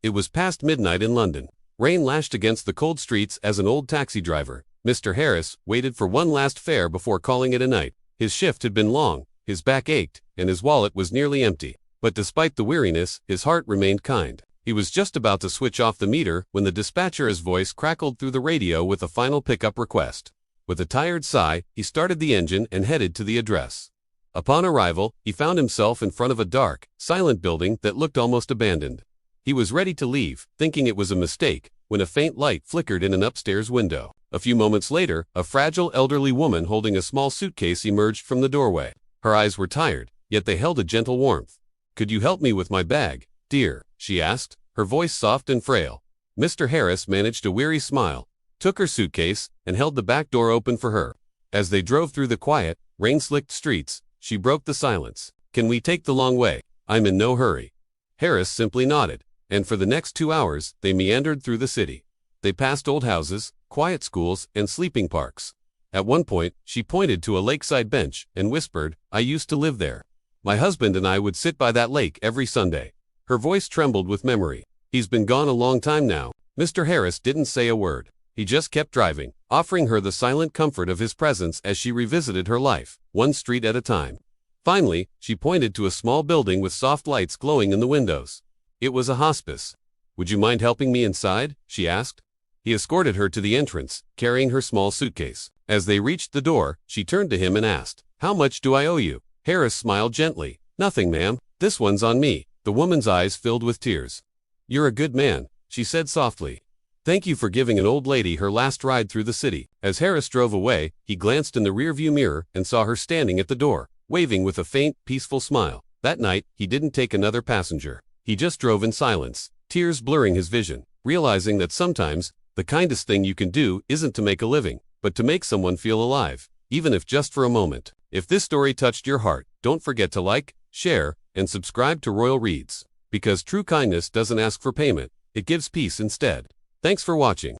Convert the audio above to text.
It was past midnight in London. Rain lashed against the cold streets as an old taxi driver, Mr. Harris, waited for one last fare before calling it a night. His shift had been long, his back ached, and his wallet was nearly empty. But despite the weariness, his heart remained kind. He was just about to switch off the meter when the dispatcher's voice crackled through the radio with a final pickup request. With a tired sigh, he started the engine and headed to the address. Upon arrival, he found himself in front of a dark, silent building that looked almost abandoned. He was ready to leave, thinking it was a mistake, when a faint light flickered in an upstairs window. A few moments later, a fragile elderly woman holding a small suitcase emerged from the doorway. Her eyes were tired, yet they held a gentle warmth. "Could you help me with my bag, dear?" she asked, her voice soft and frail. Mr. Harris managed a weary smile, took her suitcase, and held the back door open for her. As they drove through the quiet, rain-slicked streets, she broke the silence. "Can we take the long way? I'm in no hurry." Harris simply nodded, and for the next 2 hours, they meandered through the city. They passed old houses, quiet schools, and sleeping parks. At one point, she pointed to a lakeside bench and whispered, "I used to live there. My husband and I would sit by that lake every Sunday." Her voice trembled with memory. "He's been gone a long time now." Mr. Harris didn't say a word. He just kept driving, offering her the silent comfort of his presence as she revisited her life, one street at a time. Finally, she pointed to a small building with soft lights glowing in the windows. It was a hospice. "Would you mind helping me inside?" she asked. He escorted her to the entrance, carrying her small suitcase. As they reached the door, she turned to him and asked, "How much do I owe you?" Harris smiled gently. "Nothing, ma'am. This one's on me." The woman's eyes filled with tears. "You're a good man," she said softly. "Thank you for giving an old lady her last ride through the city." As Harris drove away, he glanced in the rearview mirror and saw her standing at the door, waving with a faint, peaceful smile. That night, he didn't take another passenger. He just drove in silence, tears blurring his vision, realizing that sometimes, the kindest thing you can do isn't to make a living, but to make someone feel alive, even if just for a moment. If this story touched your heart, don't forget to like, share, and subscribe to Royal Reads. Because true kindness doesn't ask for payment, it gives peace instead. Thanks for watching.